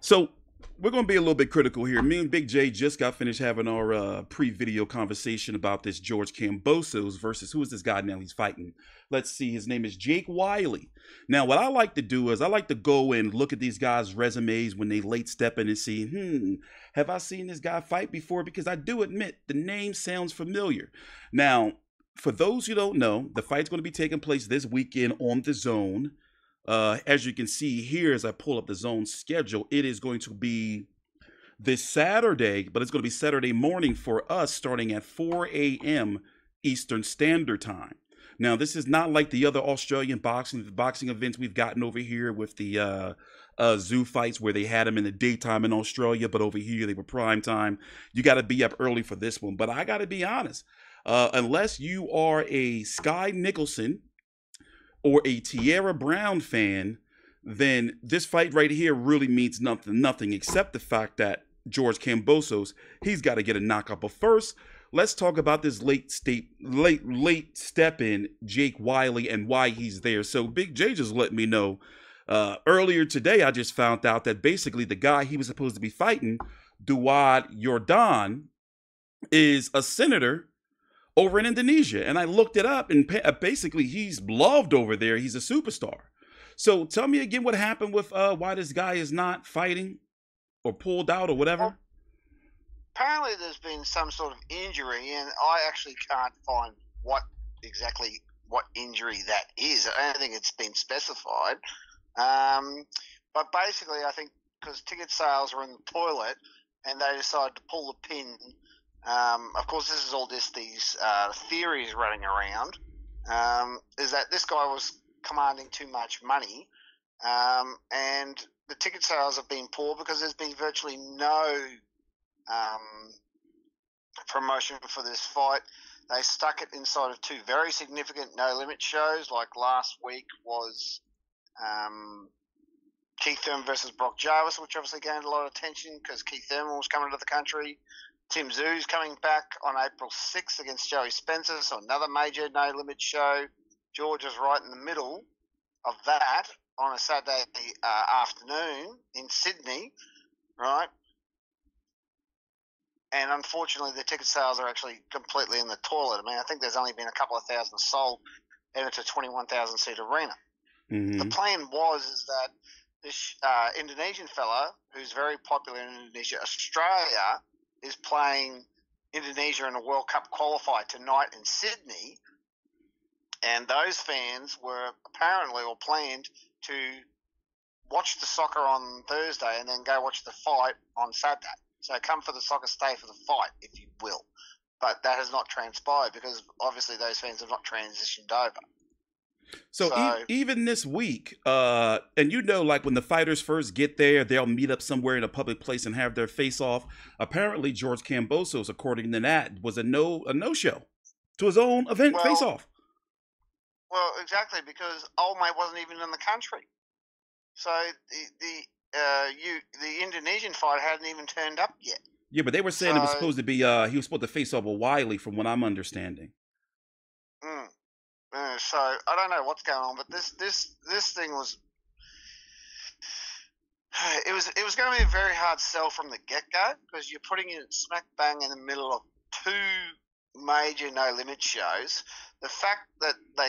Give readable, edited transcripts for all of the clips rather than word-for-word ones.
So we're going to be a little bit critical here. Me and Big J just got finished having our pre-video conversation about this George Kambosos versus who is this guy now he's fighting. Let's see, his name is Jake Wiley. Now, what I like to do is I like to go and look at these guys' resumes when they late step in and see, have I seen this guy fight before? Because I do admit the name sounds familiar. Now, for those who don't know, the fight's going to be taking place this weekend on the Zone. As you can see here, as I pull up the Zone schedule, it is going to be this Saturday, but it's going to be Saturday morning for us, starting at 4 a.m. Eastern Standard Time. Now, this is not like the other Australian boxing events we've gotten over here with the zoo fights where they had them in the daytime in Australia, but over here they were prime time. You got to be up early for this one. But I got to be honest, unless you are a Sky Nicholson or a Tierra Brown fan, then this fight right here really means nothing except the fact that George Kambosos, he's got to get a knockout. But first, let's talk about this late step in Jake Wiley and why he's there. So Big J just let me know earlier today. I just found out that basically the guy he was supposed to be fighting, Duwad Yordan, is a senator over in Indonesia. And I looked it up, and basically he's loved over there. He's a superstar. So tell me again what happened with why this guy is not fighting or pulled out or Well, whatever. apparently there's been some sort of injury, and I actually can't find exactly what injury that is. I don't think it's been specified. Um, but basically, I think because ticket sales are in the toilet, and they decided to pull the pin. Of course, this is all just these theories running around. Is that this guy was commanding too much money, and the ticket sales have been poor because there's been virtually no um, promotion for this fight. They stuck it inside of two very significant no limit shows. Like last week was Keith Thurman versus Brock Jarvis, which obviously gained a lot of attention because Keith Thurman was coming to the country. Tim Zoo's coming back on April 6th against Joey Spencer, so another major no limit show. George is right in the middle of that on a Saturday afternoon in Sydney, right? And unfortunately, the ticket sales are actually completely in the toilet. I mean, I think there's only been a couple of thousand sold, and it's a 21,000 seat arena. The Mm-hmm. plan was is that this Indonesian fella, who's very popular in Indonesia, Australia, is playing Indonesia in a World Cup qualifier tonight in Sydney, and those fans were apparently or planned to watch the soccer on Thursday and then go watch the fight on Saturday. So come for the soccer, stay for the fight, if you will. But that has not transpired because obviously those fans have not transitioned over. So So, even this week, and like when the fighters first get there, they'll meet up somewhere in a public place and have their face off. Apparently, George Kambosos, according to that, was a no show to his own event face well, off. exactly because old mate wasn't even in the country. So the Indonesian fight hadn't even turned up yet. Yeah, but they were saying it was So, supposed to be he was supposed to face off with Wiley, from what I'm understanding. mm, so I don't know what's going on, but this thing was it was going to be a very hard sell from the get go because you're putting it smack bang in the middle of two major no limit shows. The fact that they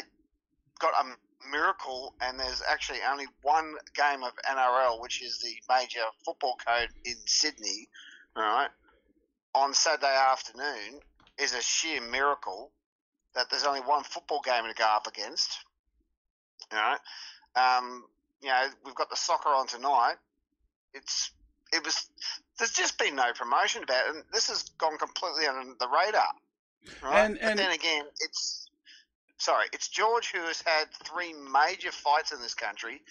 got a miracle and there's actually only one game of NRL, which is the major football code in Sydney, right, on Saturday afternoon is a sheer miracle that there's only one football game to go up against. You know, we've got the soccer on tonight. It was there's just been no promotion about it, and this has gone completely under the radar, right? And But and then again, it's George who has had three major fights in this country,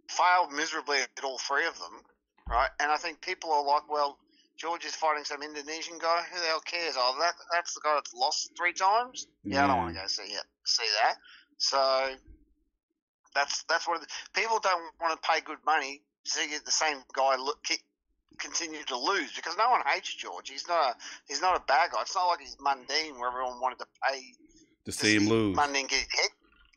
failed miserably at all three of them, right? And I think people are like, well, George is fighting some Indonesian guy. Who the hell cares? Oh, that's the guy that's lost three times. Yeah, I don't yeah. want to go see that. So that's what people don't want to pay good money to see the same guy continue to lose because no one hates George. He's not a bad guy. It's not like he's Mundine where everyone wanted to pay To to see him see lose. Mundine get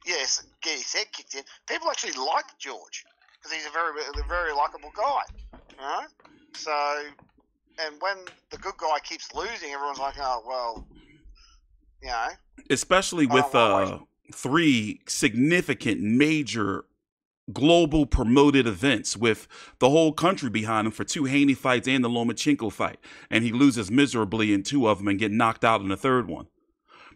his head kicked in. People actually like George because he's a very likable guy, You know? So, and when the good guy keeps losing, everyone's like, oh, well, you know. Especially with 3 significant major global promoted events with the whole country behind him for 2 Haney fights and the Lomachenko fight. And he loses miserably in 2 of them and get knocked out in the 3rd one.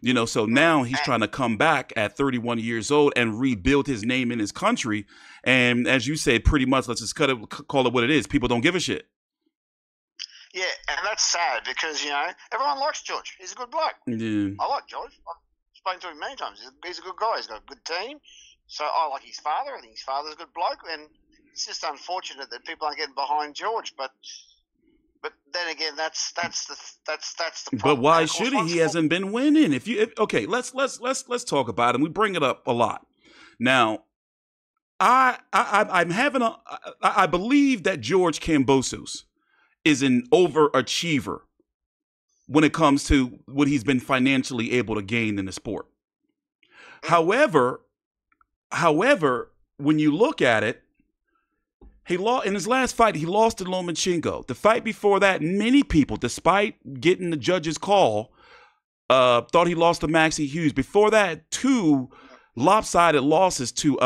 You know, so now he's trying to come back at 31 years old and rebuild his name in his country. And as you said, pretty much, let's just call it what it is. People don't give a shit. Yeah, and that's sad because, you know, everyone likes George. He's a good bloke. Yeah. I like George. I've spoken to him many times. He's a good guy. He's got a good team. So I like his father. I think his father's a good bloke. And it's just unfortunate that people aren't getting behind George. But then again, that's the problem. But why should he? He hasn't been winning. Okay, let's talk about him. We bring it up a lot. Now, I believe that George Kambosos is an overachiever when it comes to what he's been financially able to gain in the sport. However, when you look at it, he lost in his last fight. He lost to Lomachenko. The fight before that, many people, despite getting the judge's call, thought he lost to Maxie Hughes. Before that, 2 lopsided losses to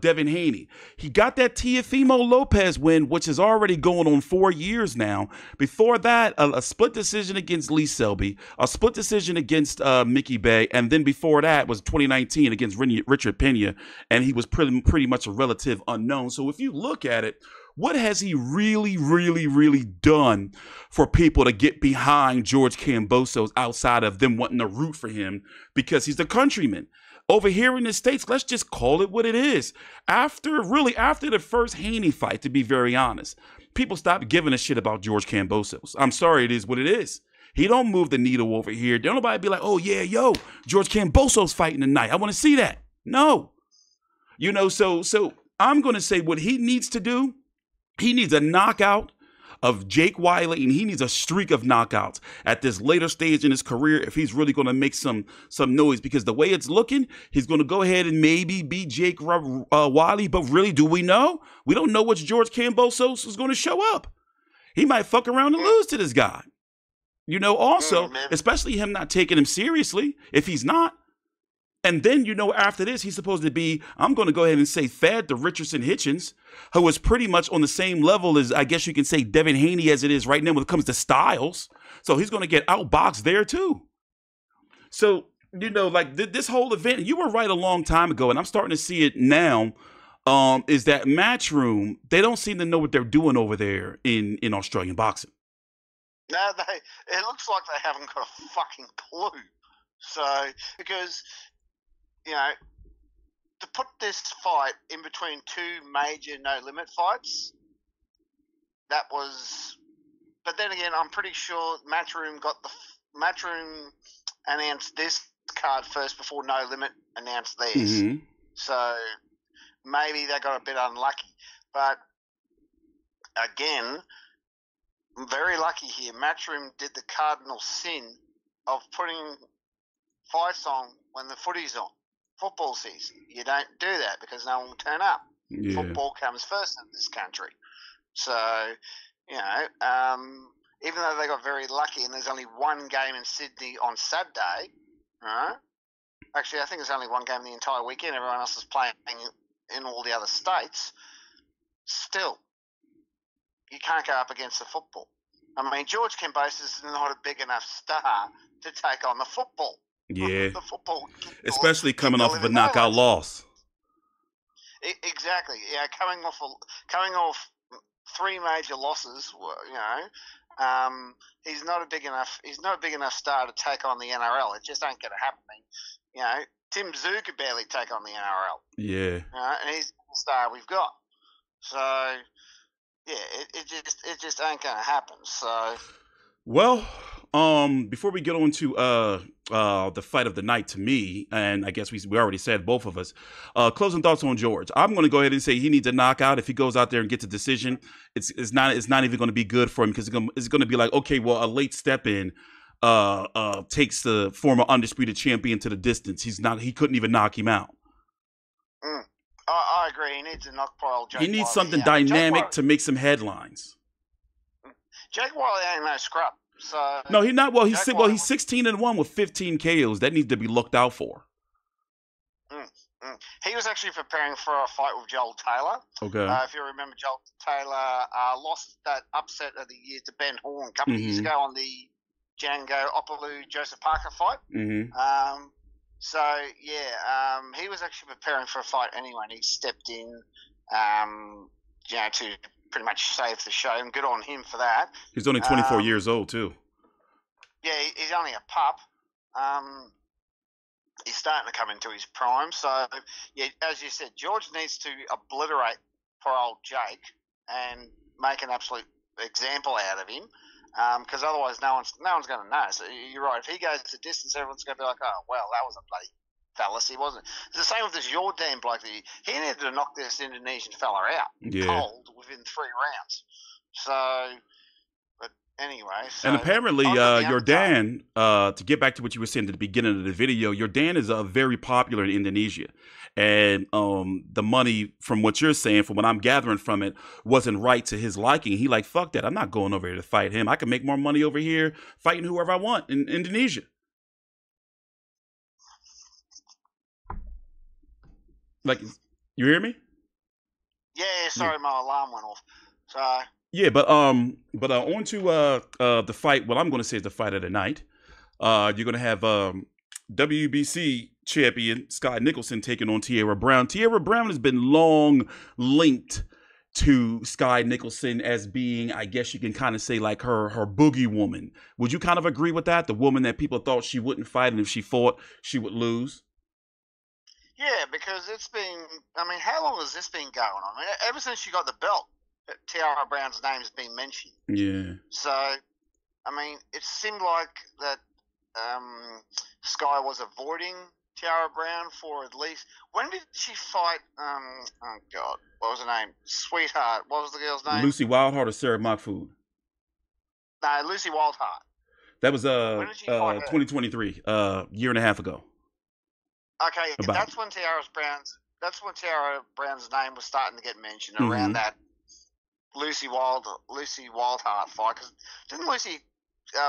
Devin Haney. He got that Teofimo Lopez win, which is already going on 4 years now. Before that, a split decision against Lee Selby, a split decision against Mickey Bay, and then before that was 2019 against Richard Pena, and he was pretty much a relative unknown. So if you look at it, what has he really, really, really done for people to get behind George Kambosos outside of them wanting to root for him because he's a countryman? Over here in the States, let's just call it what it is. After the first Haney fight, to be very honest, people stopped giving a shit about George Kambosos. I'm sorry, it is what it is. He don't move the needle over here. Don't nobody be like, oh yeah, yo, George Kambosos fighting tonight. I want to see that. No. You know, so I'm going to say what he needs to do. He needs a knockout of Jake Wiley, and he needs a streak of knockouts at this later stage in his career if he's really going to make some noise, because the way it's looking, he's going to go ahead and maybe beat Jake Wiley, but really, do we know? We don't know which George Kambosos is going to show up. He might fuck around and lose to this guy. You know, also, especially him not taking him seriously, if he's not. And then, you know, after this, he's supposed to be, I'm going to go ahead and say, fed to Richardson Hitchens, who is pretty much on the same level as, I guess you can say, Devin Haney as it is right now when it comes to styles. So he's going to get outboxed there, too. So, you know, like this whole event, you were right a long time ago, and I'm starting to see it now, is that Matchroom, they don't seem to know what they're doing over there in Australian boxing. No, it looks like they haven't got a fucking clue. So, because, you know, to put this fight in between 2 major no-limit fights, that was... But then again, I'm pretty sure Matchroom announced this card first before No Limit announced theirs. Mm-hmm. So maybe they got a bit unlucky. But again, I'm very lucky here. Matchroom did the cardinal sin of putting fights on when the footy's on. Football season. You don't do that because no one will turn up. Yeah. Football comes first in this country. So, you know, even though they got very lucky and there's only one game in Sydney on Saturday, right? Actually, I think there's only one game the entire weekend. Everyone else is playing in all the other states. Still, you can't go up against the football. I mean, George Kambosos is not a big enough star to take on the football. Yeah. The football. Especially coming off of a knockout loss. Exactly. Yeah, coming off 3 major losses, you know, he's not a big enough star to take on the NRL. It just ain't going to happen. You know, Tim Tszyu could barely take on the NRL. Yeah. And he's the star we've got. So, yeah, it just ain't going to happen. So, well, before we get on to the fight of the night, to me, and I guess we already said, both of us, closing thoughts on George. I'm going to go ahead and say he needs a knockout. If he goes out there and gets a decision, it's not even going to be good for him, because it's going to be like, okay, well, a late step in takes the former undisputed champion to the distance. He couldn't even knock him out. I I agree. He needs to knock poor old Jake He needs Wiley something out. dynamic to make some headlines. Jake Wiley ain't no scrub. So No, he's not. Well, he's 16-1 with 15 KOs. That needs to be looked out for. He was actually preparing for a fight with Joel Taylor. Okay. If you remember, Joel Taylor lost that upset of the year to Ben Horn a couple of years ago on the Django Opalou Joseph Parker fight. So yeah, he was actually preparing for a fight anyway, and he stepped in, to pretty much save the show, and good on him for that. He's only 24 years old too. Yeah, he's only a pup. He's starting to come into his prime. So, yeah, as you said, George needs to obliterate poor old Jake and make an absolute example out of him, because otherwise no one's going to know. So you're right. If he goes the distance, everyone's going to be like, oh, well, that was a bloody fallacy, wasn't it? It's the same with this Jordan bloke. He needed to knock this Indonesian fella out cold within 3 rounds. So... Anyway, so and apparently, Jordan, to get back to what you were saying at the beginning of the video, Jordan is very popular in Indonesia. And the money, from what you're saying, from what I'm gathering from it, wasn't right to his liking. He like, fuck that. I'm not going over here to fight him. I can make more money over here fighting whoever I want in Indonesia. Like, you hear me? Yeah, sorry, my alarm went off. So... Yeah, but on to the fight. Well, I'm going to say it's the fight of the night. You're going to have WBC champion Sky Nicholson taking on Tierra Brown. Tierra Brown has been long linked to Sky Nicholson as being, I guess you can kind of say, like her boogie woman. Would you kind of agree with that? The woman that people thought she wouldn't fight, and if she fought, she would lose? Yeah, because it's been, I mean, how long has this been going on? I mean, ever since she got the belt, Tierra Brown's name has been mentioned. Yeah. So, I mean, it seemed like that Sky was avoiding Tierra Brown for at least... When did she fight... oh, God. What was her name? Sweetheart. What was the girl's name? Lucy Wildheart or Sarah Mahfoud? No, Lucy Wildheart. That was 2023, year and a half ago. Okay, that's when Tierra Brown's name was starting to get mentioned around that Lucy Wildheart fight, because didn't Lucy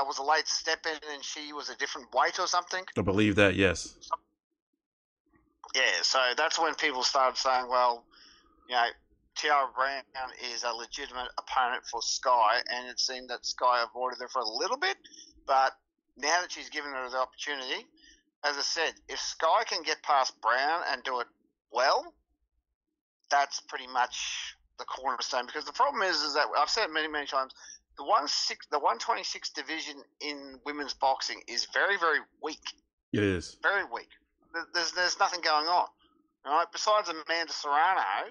was a late step in and she was a different weight or something? I believe that, yes. Yeah, so that's when people started saying, well, Tierra Brown is a legitimate opponent for Sky, and it seemed that Sky avoided her for a little bit, but now that she's given her the opportunity, as I said, if Sky can get past Brown and do it well, that's pretty much the cornerstone, because the problem is that I've said it many times, the 126 division in women's boxing is very, very weak. It is very weak. There's nothing going on, all right? Besides Amanda Serrano,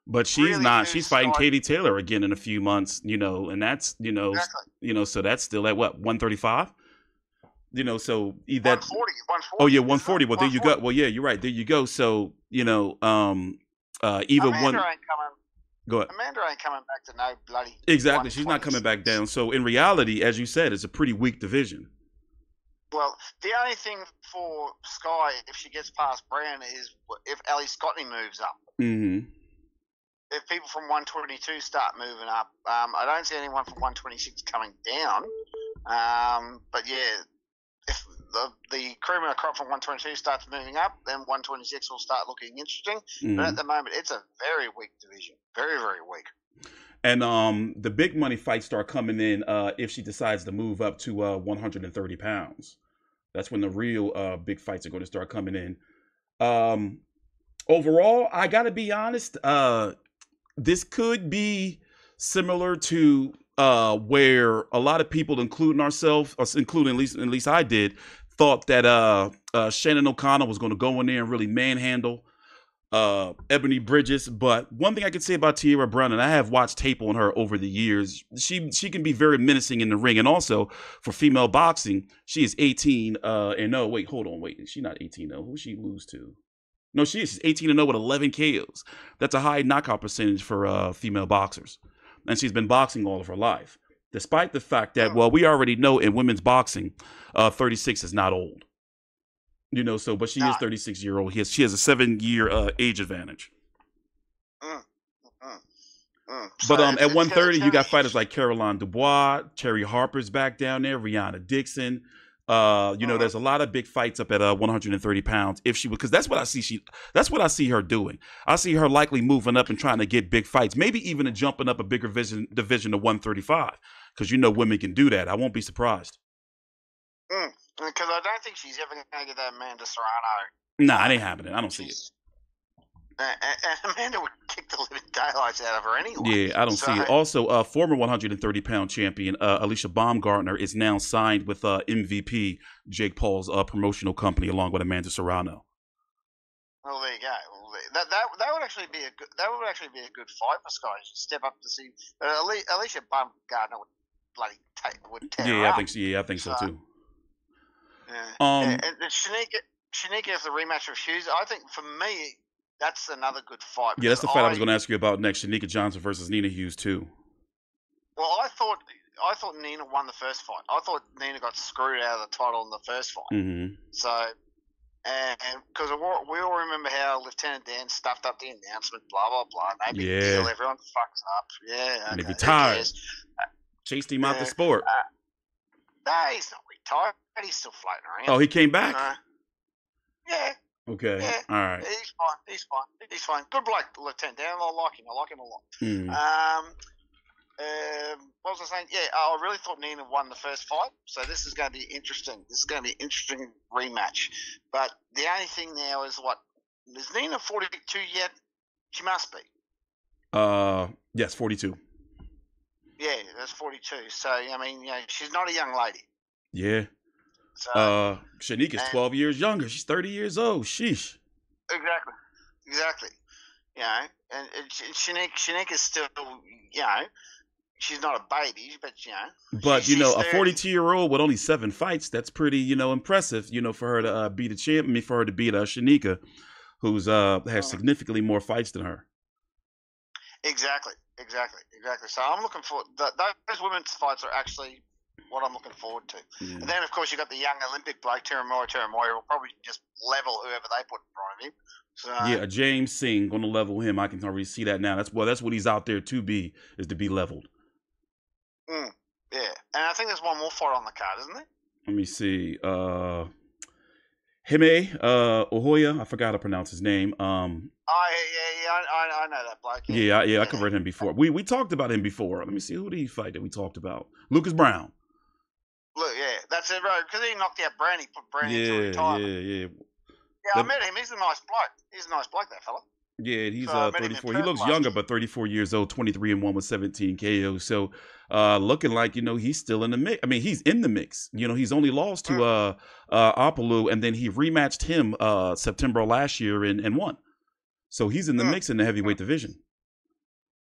but she's really not. She's fighting Katie Taylor again in a few months, and that's exactly. So that's still at what, 135. So that 140. Oh yeah, 140. Well, there you go. Well, yeah, you're right. There you go. So even Amanda one. Go ahead. Amanda ain't coming back to no bloody. Exactly, she's not coming back down. So in reality, as you said, it's a pretty weak division. Well, the only thing for Sky, if she gets past Brown, is if Ali Scotney moves up. Mm-hmm. If people from 122 start moving up, I don't see anyone from 126 coming down. But yeah, if the cream of the crop from 122 starts moving up, then 126 will start looking interesting. Mm-hmm. But at the moment, it's a very weak division. Very, very weak. And the big money fights start coming in if she decides to move up to 130 pounds. That's when the real big fights are going to start coming in. Overall, I got to be honest, this could be similar to where a lot of people, including ourselves, including at least I did, thought that Shannon O'Connor was going to go in there and really manhandle Ebony Bridges. But one thing I can say about Tierra Brown, and I have watched tape on her over the years, she can be very menacing in the ring. And also for female boxing, she is 18-0. Wait, hold on. Wait, is she not 18-0? Who she lose to? No, she is 18-0 with 11 KOs. That's a high knockout percentage for female boxers. And she's been boxing all of her life. Despite the fact that, well, we already know in women's boxing, 36 is not old. So, but she is 36-year-old. She has a 7-year age advantage. So But at it's 130, you gonna got be fighters like Caroline Dubois, Cherry Harper's back down there, Rihanna Dixon. There's a lot of big fights up at 130 pounds. If she would, because that's what I see. That's what I see her doing. I see her likely moving up and trying to get big fights, maybe even jumping up a bigger division to 135. Because women can do that. I won't be surprised. Because I don't think she's ever going to get that Amanda Serrano. Nah, it ain't happening. I don't see it. And Amanda would kick the living daylights out of her anyway. Yeah, I don't see it. Also, former 130-pound champion Alicia Baumgartner is now signed with MVP Jake Paul's promotional company, along with Amanda Serrano. Well, there you go. That would actually be a good. That would actually be a good fight for Sky. Step up to see. Alicia Baumgartner would tear her up. I think so too. Yeah. And Shanika is the rematch of Hughes. I think for me, that's another good fight. Yeah, that's the fight I was going to ask you about next. Shanika Johnson versus Nina Hughes too. Well, I thought Nina won the first fight. I thought Nina got screwed out of the title in the first fight. Mm-hmm. So, and because we all remember how Lieutenant Dan stuffed up the announcement, blah blah blah. No big deal. Everyone fucks up. Yeah, and he retired. Chased him out the sport. No, he's not retired. He's still floating around. Oh, he came back. Yeah. Okay. Yeah. All right. He's fine. Good bloke, Lieutenant Dan. I like him a lot. What was I saying? Yeah, I really thought Nina won the first fight, so this is going to be interesting. This is going to be an interesting rematch. But the only thing now is is Nina 42 yet? She must be. Yes, 42. Yeah, that's 42. So I mean, she's not a young lady. Yeah. So, Shanika's 12 years younger. She's 30 years old. Sheesh. Exactly. And Shanika is still, she's not a baby, but But a 42-year-old with only 7 fights, that's pretty, impressive. For her to beat a champion, for her to beat Shanika, who's has significantly more fights than her. Exactly. So I'm looking for those women's fights are actually what I'm looking forward to. Yeah. And then, of course, you got the young Olympic bloke, Teremoya will probably just level whoever they put in front of him. So, yeah, James Singh going to level him. I can already see that now. That's what he's out there to be, is to be leveled. Yeah, and I think there's one more fight on the card, isn't there? Let me see. Hime Ohoya, I forgot how to pronounce his name. I know that bloke. Yeah, I covered him before. We talked about him before. Let me see, who did he fight that we talked about? Lucas Brown. Look, that's it, right? Because he knocked out Brandy, put Brandy into retirement. Yeah, I met him. He's a nice bloke. He's a nice bloke, that fella. Yeah, he's 34. He looks younger, but 34 years old, 23-1 with 17 KOs. So, looking like he's still in the mix. I mean, he's in the mix. He's only lost to Apollo, and then he rematched him September last year and won. So he's in the mix in the heavyweight division.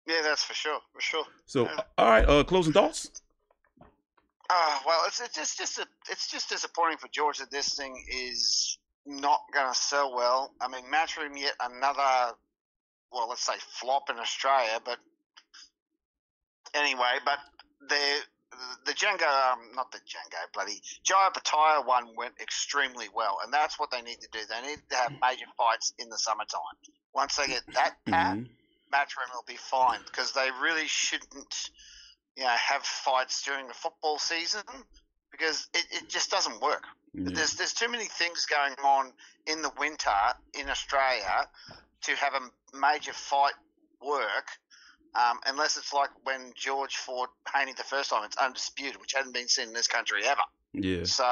Yeah, that's for sure. So, all right, closing thoughts. Well, it's just disappointing for George that this thing is not going to sell well. I mean, Matchroom yet another, well, let's say flop in Australia, but anyway, but the Django, not the Django, bloody Jaya Pattaya one went extremely well, and that's what they need to do. They need to have major fights in the summertime. Once they get that pat, Matchroom will be fine, because they really shouldn't, have fights during the football season, because it just doesn't work. Yeah. There's too many things going on in the winter in Australia to have a major fight work, unless it's like when George fought Haney the first time. It's undisputed, which hadn't been seen in this country ever. Yeah. So,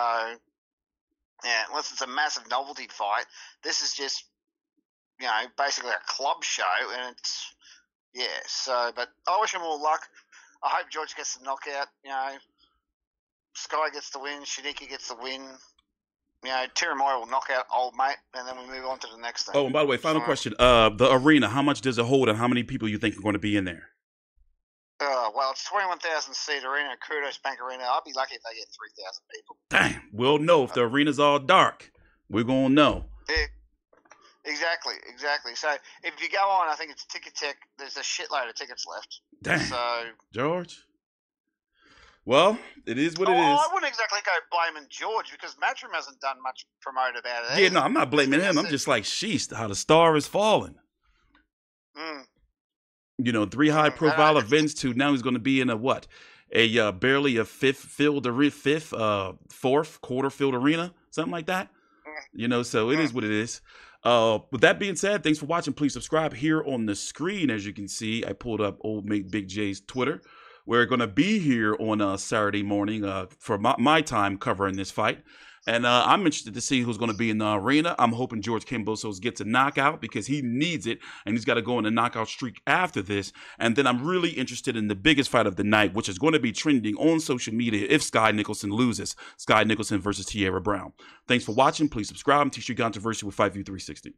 unless it's a massive novelty fight, this is just, basically a club show, and it's, so, but I wish him all luck. I hope George gets the knockout, Sky gets the win, Shanika gets the win. Teremoya will knock out old mate, and then we move on to the next thing. Oh, and by the way, final question. The arena, how much does it hold, and how many people you think are going to be in there? Well, it's 21,000 seat arena, Kudos Bank Arena. I'll be lucky if they get 3,000 people. Damn, we'll know if the arena's all dark. We're going to know. Yeah, exactly. So if you go on, I think it's Ticket Tech. There's a shitload of tickets left. Damn. So, George. Well, it is what it is. I wouldn't exactly go blaming George, because Matchroom hasn't done much promote about it. Yeah, no, I'm not blaming him. I'm just like, sheesh, how the star is falling. You know, 3 high profile events to now he's going to be in a what? Barely a fourth quarter filled arena, something like that. You know, so it is what it is. With that being said, thanks for watching. Please subscribe. Here on the screen, as you can see, I pulled up old mate Big J's Twitter. We're going to be here on Saturday morning for my time covering this fight. And I'm interested to see who's going to be in the arena. I'm hoping George Kambosos gets a knockout because he needs it, and he's got to go on a knockout streak after this. And then I'm really interested in the biggest fight of the night, which is going to be trending on social media if Sky Nicholson loses. Sky Nicholson versus Tierra Brown. Thanks for watching. Please subscribe. I'm T-Street Controversy with Fight View 360.